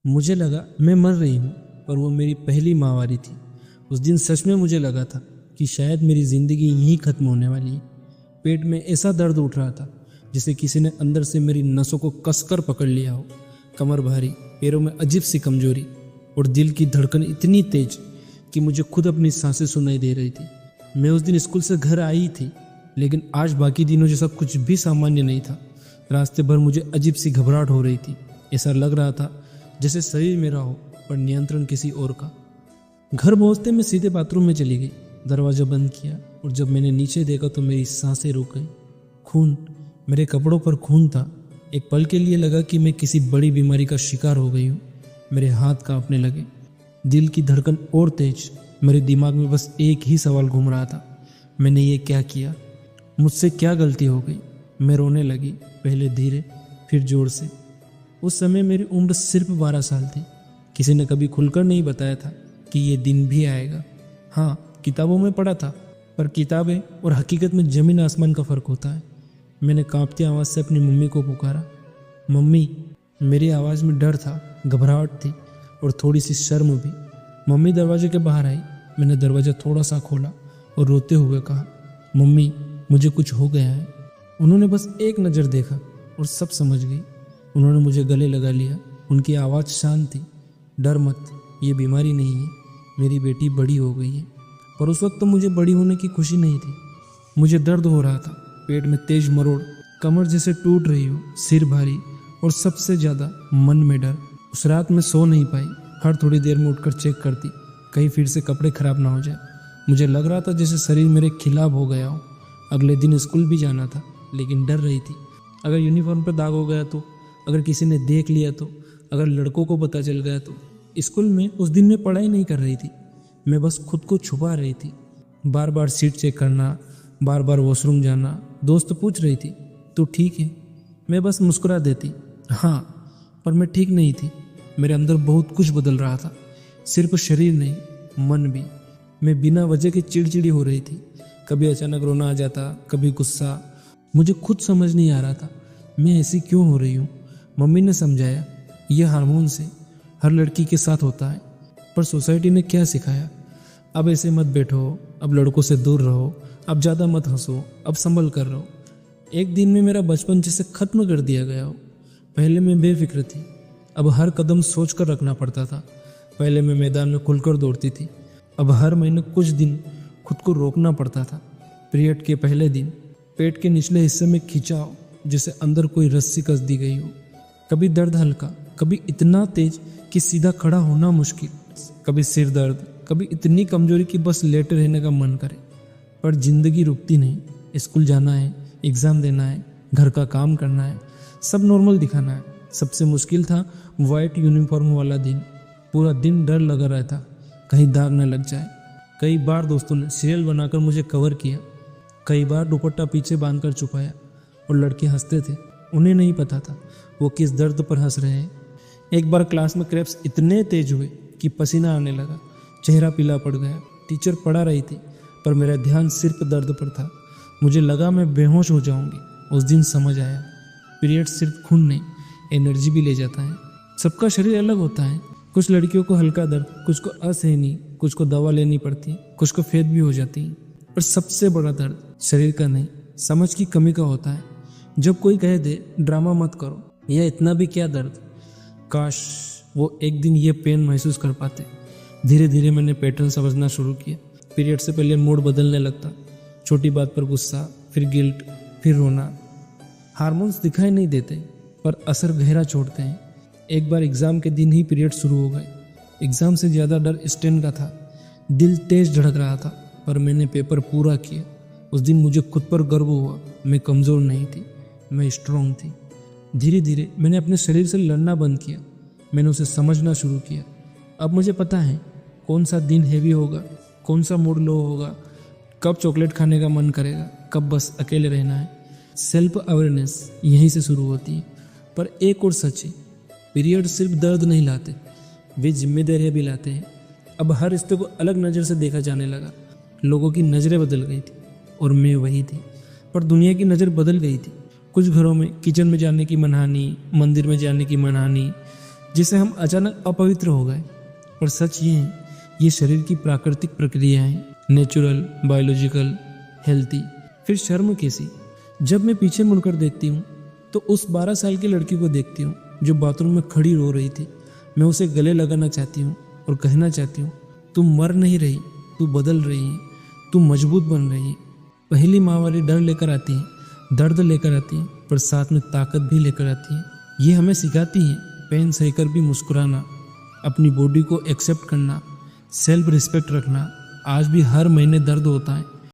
मुझे लगा मैं मर रही हूँ, पर वो मेरी पहली माहवारी थी। उस दिन सच में मुझे लगा था कि शायद मेरी ज़िंदगी यहीं ख़त्म होने वाली है। पेट में ऐसा दर्द उठ रहा था जैसे किसी ने अंदर से मेरी नसों को कसकर पकड़ लिया हो। कमर भारी, पैरों में अजीब सी कमजोरी और दिल की धड़कन इतनी तेज कि मुझे खुद अपनी सांसें सुनाई दे रही थी। मैं उस दिन स्कूल से घर आई थी, लेकिन आज बाकी दिनों जैसा कुछ भी सामान्य नहीं था। रास्ते भर मुझे अजीब सी घबराहट हो रही थी। ऐसा लग रहा था जैसे शरीर मेरा हो पर नियंत्रण किसी और का। घर पहुंचते मैं सीधे बाथरूम में चली गई, दरवाज़ा बंद किया और जब मैंने नीचे देखा तो मेरी सांसें रुक गई। खून, मेरे कपड़ों पर खून था। एक पल के लिए लगा कि मैं किसी बड़ी बीमारी का शिकार हो गई हूँ। मेरे हाथ कांपने लगे, दिल की धड़कन और तेज। मेरे दिमाग में बस एक ही सवाल घूम रहा था, मैंने ये क्या किया? मुझसे क्या गलती हो गई? मैं रोने लगी, पहले धीरे फिर जोर से। उस समय मेरी उम्र सिर्फ 12 साल थी। किसी ने कभी खुलकर नहीं बताया था कि ये दिन भी आएगा। हाँ, किताबों में पढ़ा था, पर किताबें और हकीकत में ज़मीन आसमान का फ़र्क होता है। मैंने कांपती आवाज़ से अपनी मम्मी को पुकारा, मम्मी। मेरी आवाज़ में डर था, घबराहट थी और थोड़ी सी शर्म भी। मम्मी दरवाजे के बाहर आई। मैंने दरवाज़ा थोड़ा सा खोला और रोते हुए कहा, मम्मी मुझे कुछ हो गया है। उन्होंने बस एक नज़र देखा और सब समझ गई। उन्होंने मुझे गले लगा लिया। उनकी आवाज़ शांत थी, डर मत, ये बीमारी नहीं है, मेरी बेटी बड़ी हो गई है। पर उस वक्त तो मुझे बड़ी होने की खुशी नहीं थी। मुझे दर्द हो रहा था, पेट में तेज मरोड़, कमर जैसे टूट रही हो, सिर भारी और सबसे ज़्यादा मन में डर। उस रात मैं सो नहीं पाई। हर थोड़ी देर में उठकर चेक करती, कहीं फिर से कपड़े खराब ना हो जाए। मुझे लग रहा था जैसे शरीर मेरे खिलाफ हो गया हो। अगले दिन स्कूल भी जाना था, लेकिन डर रही थी। अगर यूनिफॉर्म पर दाग हो गया तो, अगर किसी ने देख लिया तो, अगर लड़कों को पता चल गया तो। स्कूल में उस दिन मैं पढ़ाई नहीं कर रही थी, मैं बस खुद को छुपा रही थी। बार बार सीट चेक करना, बार बार वॉशरूम जाना। दोस्त पूछ रही थी, तू ठीक है? मैं बस मुस्कुरा देती, हाँ। पर मैं ठीक नहीं थी। मेरे अंदर बहुत कुछ बदल रहा था, सिर्फ शरीर नहीं, मन भी। मैं बिना वजह के चिड़चिड़ी हो रही थी। कभी अचानक रोना आ जाता, कभी गुस्सा। मुझे खुद समझ नहीं आ रहा था मैं ऐसी क्यों हो रही हूँ। मम्मी ने समझाया, यह हार्मोन से हर लड़की के साथ होता है। पर सोसाइटी ने क्या सिखाया? अब ऐसे मत बैठो, अब लड़कों से दूर रहो, अब ज़्यादा मत हंसो, अब संभल कर रहो। एक दिन में मेरा बचपन जैसे ख़त्म कर दिया गया हो। पहले मैं बेफिक्र थी, अब हर कदम सोच कर रखना पड़ता था। पहले मैं मैदान में खुलकर दौड़ती थी, अब हर महीने कुछ दिन खुद को रोकना पड़ता था। पीरियड के पहले दिन पेट के निचले हिस्से में खिंचाव, जैसे अंदर कोई रस्सी कस दी गई हो। कभी दर्द हल्का, कभी इतना तेज कि सीधा खड़ा होना मुश्किल। कभी सिर दर्द, कभी इतनी कमजोरी कि बस लेटे रहने का मन करे। पर जिंदगी रुकती नहीं। स्कूल जाना है, एग्ज़ाम देना है, घर का काम करना है, सब नॉर्मल दिखाना है। सबसे मुश्किल था वाइट यूनिफॉर्म वाला दिन। पूरा दिन डर लगा रहता, कहीं दाग न लग जाए। कई बार दोस्तों ने सीरियल बनाकर मुझे कवर किया, कई बार दुपट्टा पीछे बांधकर छुपाया। और लड़के हंसते थे, उन्हें नहीं पता था वो किस दर्द पर हंस रहे हैं। एक बार क्लास में क्रैप्स इतने तेज हुए कि पसीना आने लगा, चेहरा पीला पड़ गया। टीचर पढ़ा रही थी, पर मेरा ध्यान सिर्फ दर्द पर था। मुझे लगा मैं बेहोश हो जाऊंगी। उस दिन समझ आया, पीरियड सिर्फ खून नहीं, एनर्जी भी ले जाता है। सबका शरीर अलग होता है। कुछ लड़कियों को हल्का दर्द, कुछ को असहनीय, कुछ को दवा लेनी पड़ती, कुछ को फेद भी हो जाती। पर सबसे बड़ा दर्द शरीर का नहीं, समझ की कमी का होता है। जब कोई कह दे ड्रामा मत करो, यह इतना भी क्या दर्द, काश वो एक दिन ये पेन महसूस कर पाते। धीरे धीरे मैंने पैटर्न समझना शुरू किया। पीरियड से पहले मूड बदलने लगता, छोटी बात पर गुस्सा, फिर गिल्ट, फिर रोना। हार्मोन्स दिखाई नहीं देते, पर असर गहरा छोड़ते हैं। एक बार एग्ज़ाम के दिन ही पीरियड शुरू हो गए। एग्ज़ाम से ज़्यादा डर स्टैंड का था। दिल तेज धड़क रहा था, पर मैंने पेपर पूरा किया। उस दिन मुझे खुद पर गर्व हुआ। मैं कमज़ोर नहीं थी, मैं स्ट्रांग थी। धीरे धीरे मैंने अपने शरीर से लड़ना बंद किया। मैंने उसे समझना शुरू किया। अब मुझे पता है कौन सा दिन हैवी होगा, कौन सा मूड लो होगा, कब चॉकलेट खाने का मन करेगा, कब बस अकेले रहना है। सेल्फ अवेयरनेस यहीं से शुरू होती है। पर एक और सच है, पीरियड सिर्फ दर्द नहीं लाते, वे जिम्मेदारियाँ भी लाते हैं। अब हर रिश्ते को अलग नज़र से देखा जाने लगा। लोगों की नज़रें बदल गई थी और मैं वही थी। पर दुनिया की नज़र बदल गई थी। कुछ घरों में किचन में जाने की मनहानी, मंदिर में जाने की मनहानी, जिसे हम अचानक अपवित्र हो गए। पर सच ये है, ये शरीर की प्राकृतिक प्रक्रिया है, नेचुरल, बायोलॉजिकल, हेल्थी। फिर शर्म कैसी? जब मैं पीछे मुड़कर देखती हूँ तो उस 12 साल की लड़की को देखती हूँ जो बाथरूम में खड़ी रो रही थी। मैं उसे गले लगाना चाहती हूँ और कहना चाहती हूँ, तू मर नहीं रही, तू बदल रही है, तू मजबूत बन रही है। पहली माहवारी डर लेकर आती है, दर्द लेकर आती है, पर साथ में ताकत भी लेकर आती है। ये हमें सिखाती है पेन सहकर भी मुस्कुराना, अपनी बॉडी को एक्सेप्ट करना, सेल्फ रिस्पेक्ट रखना। आज भी हर महीने दर्द होता है,